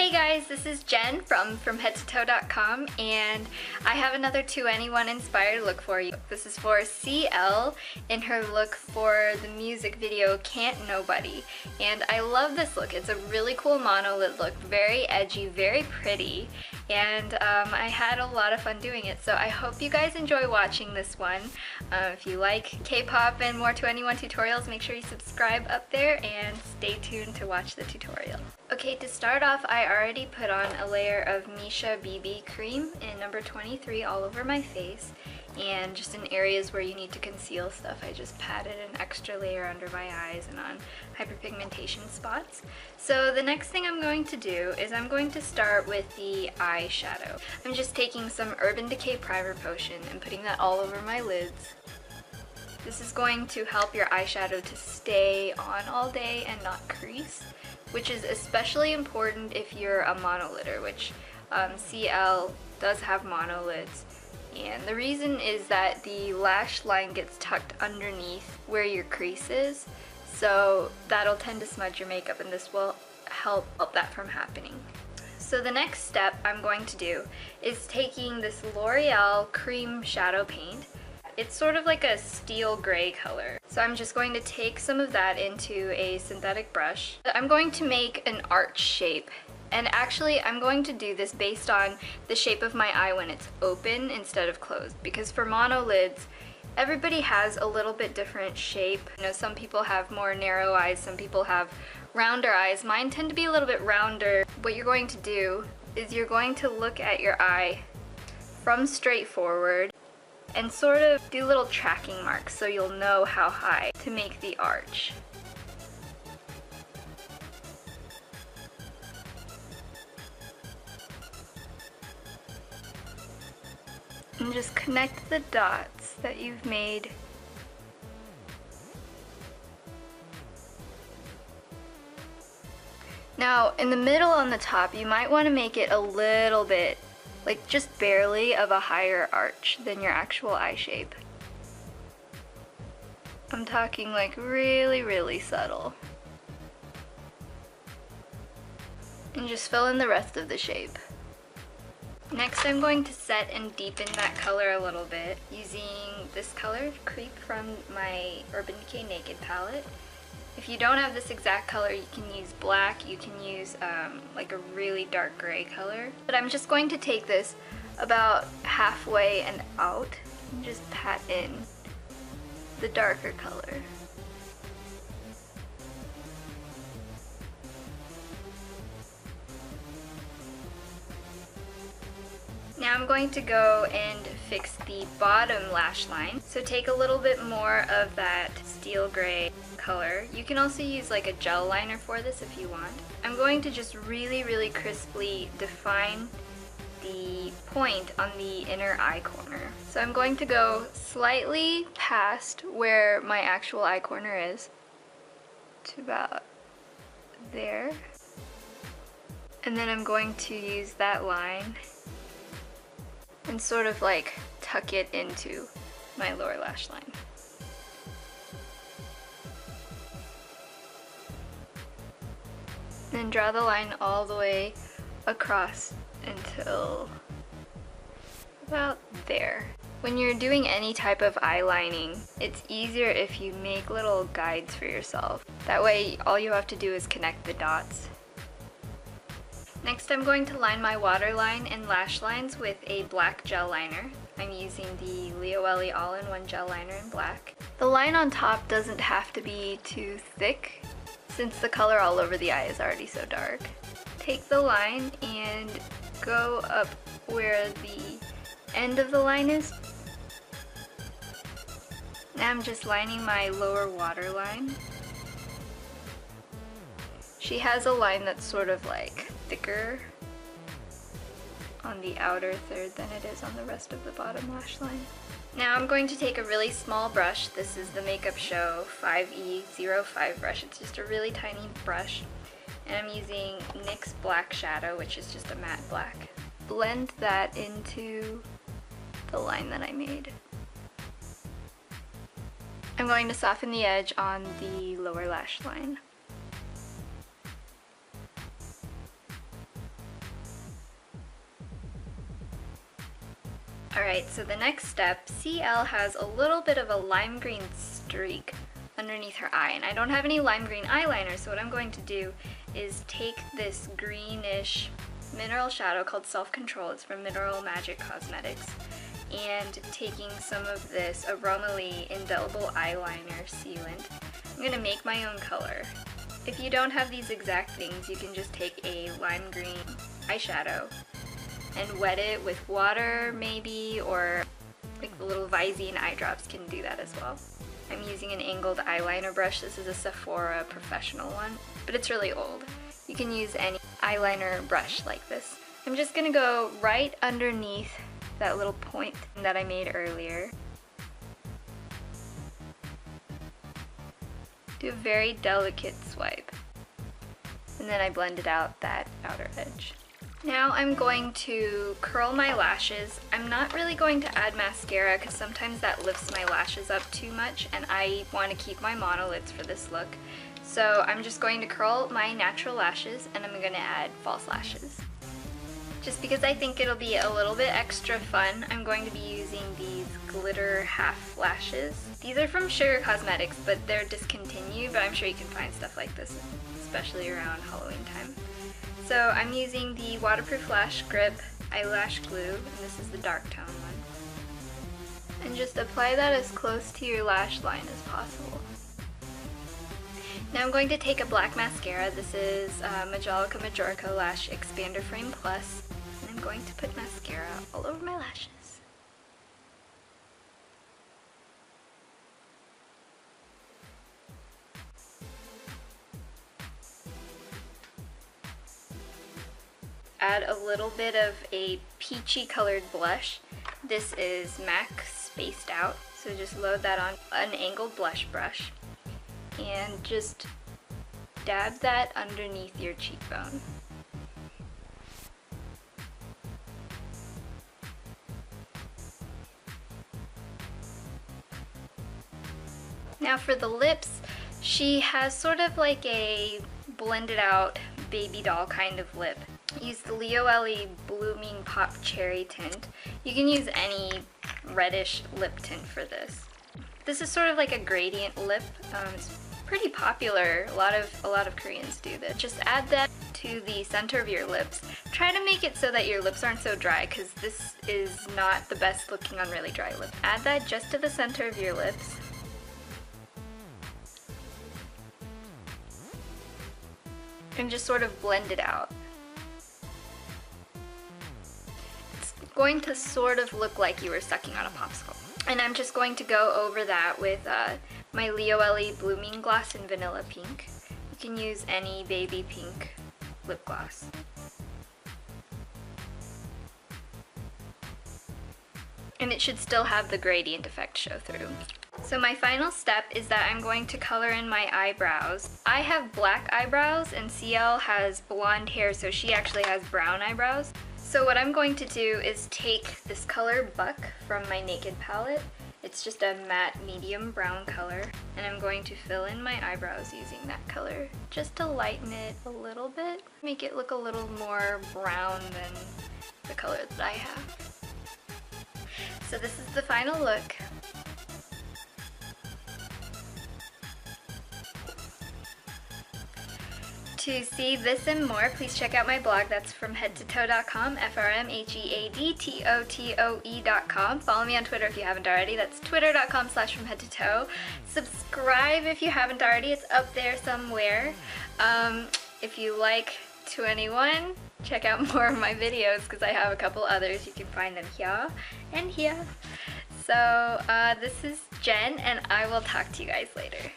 Hey guys, this is Jen from headtotoe.com, and I have another To Anyone inspired look for you. This is for CL in her look for the music video Can't Nobody, and I love this look. It's a really cool monolith look, very edgy, very pretty, and I had a lot of fun doing it, so I hope you guys enjoy watching this one. If you like K-pop and more To Anyone tutorials, make sure you subscribe up there and stay tuned to watch the tutorial. Okay, to start off, I already put on a layer of Misha BB cream in number 23 all over my face, and just in areas where you need to conceal stuff, I just patted an extra layer under my eyes and on hyperpigmentation spots. So the next thing I'm going to do is I'm going to start with the eyeshadow. I'm just taking some Urban Decay Primer Potion and putting that all over my lids. This is going to help your eyeshadow to stay on all day and not crease, which is especially important if you're a monolider, which CL does have monolids. And the reason is that the lash line gets tucked underneath where your crease is, so that'll tend to smudge your makeup, and this will help that from happening. So the next step I'm going to do is taking this L'Oreal cream shadow paint. It's sort of like a steel gray color. So I'm just going to take some of that into a synthetic brush. I'm going to make an arch shape. And actually, I'm going to do this based on the shape of my eye when it's open instead of closed. Because for monolids, everybody has a little bit different shape. You know, some people have more narrow eyes, some people have rounder eyes. Mine tend to be a little bit rounder. What you're going to do is you're going to look at your eye from straight forward and sort of do little tracking marks so you'll know how high to make the arch. And just connect the dots that you've made. Now, in the middle on the top, you might want to make it a little bit, like just barely, of a higher arch than your actual eye shape. I'm talking like really, really subtle. And just fill in the rest of the shape. Next, I'm going to set and deepen that color a little bit using this color, Creep, from my Urban Decay Naked palette. If you don't have this exact color, you can use black, you can use like a really dark gray color. But I'm just going to take this about halfway and out and just pat in the darker color. Now I'm going to go and fix the bottom lash line. So take a little bit more of that steel gray color. You can also use like a gel liner for this if you want. I'm going to just really, really crisply define the point on the inner eye corner. So I'm going to go slightly past where my actual eye corner is to about there. And then I'm going to use that line and sort of like tuck it into my lower lash line. Then draw the line all the way across until about there. When you're doing any type of eye lining, it's easier if you make little guides for yourself. That way all you have to do is connect the dots. Next, I'm going to line my waterline and lash lines with a black gel liner. I'm using the Leo Welly All-in-One Gel Liner in black. The line on top doesn't have to be too thick, since the color all over the eye is already so dark. Take the line and go up where the end of the line is. Now I'm just lining my lower waterline. She has a line that's sort of like thicker on the outer third than it is on the rest of the bottom lash line. Now I'm going to take a really small brush. This is the Makeup Show 5E05 brush. It's just a really tiny brush. And I'm using NYX Black Shadow, which is just a matte black. Blend that into the line that I made. I'm going to soften the edge on the lower lash line. Alright, so the next step, CL has a little bit of a lime green streak underneath her eye, and I don't have any lime green eyeliner, so what I'm going to do is take this greenish mineral shadow called Self-Control. It's from Mineral Magic Cosmetics, and taking some of this Aromaly Indelible Eyeliner Sealant, I'm going to make my own color. If you don't have these exact things, you can just take a lime green eyeshadow and wet it with water maybe, or like the little Visine eye drops can do that as well. I'm using an angled eyeliner brush. This is a Sephora professional one, but it's really old. You can use any eyeliner brush like this. I'm just gonna go right underneath that little point that I made earlier. Do a very delicate swipe. And then I blended out that outer edge. Now I'm going to curl my lashes. I'm not really going to add mascara because sometimes that lifts my lashes up too much, and I want to keep my monolids for this look. So I'm just going to curl my natural lashes, and I'm going to add false lashes. Just because I think it'll be a little bit extra fun, I'm going to be using these glitter half lashes. These are from Sugar Cosmetics, but they're discontinued, but I'm sure you can find stuff like this, especially around Halloween time. So I'm using the Waterproof Lash Grip Eyelash Glue, and this is the dark tone one. And just apply that as close to your lash line as possible. Now I'm going to take a black mascara. This is Majolica Majorica Lash Expander Frame Plus, and I'm going to put mascara all over my lashes. Add a little bit of a peachy colored blush. This is MAC Spaced Out, so just load that on an angled blush brush and just dab that underneath your cheekbone. Now for the lips, she has sort of like a blended out baby doll kind of lip. Use the Leo Ellie Blooming Pop Cherry tint. You can use any reddish lip tint for this. This is sort of like a gradient lip. It's pretty popular. A lot of Koreans do this. Just add that to the center of your lips. Try to make it so that your lips aren't so dry, because this is not the best looking on really dry lips. Add that just to the center of your lips. And just sort of blend it out. Going to sort of look like you were sucking on a popsicle. And I'm just going to go over that with my Leo Ellie Blooming Gloss in Vanilla Pink. You can use any baby pink lip gloss. And it should still have the gradient effect show through. So my final step is that I'm going to color in my eyebrows. I have black eyebrows and CL has blonde hair, so she actually has brown eyebrows. So what I'm going to do is take this color Buck from my Naked palette. It's just a matte medium brown color, and I'm going to fill in my eyebrows using that color just to lighten it a little bit, make it look a little more brown than the color that I have. So this is the final look. To see this and more, please check out my blog. That's fromheadtotoe.com, fromheadtotoe.com. Follow me on Twitter if you haven't already. That's twitter.com/fromheadtotoe. Subscribe if you haven't already. It's up there somewhere. If you like 2NE1, check out more of my videos because I have a couple others. You can find them here and here. So this is Jen, and I will talk to you guys later.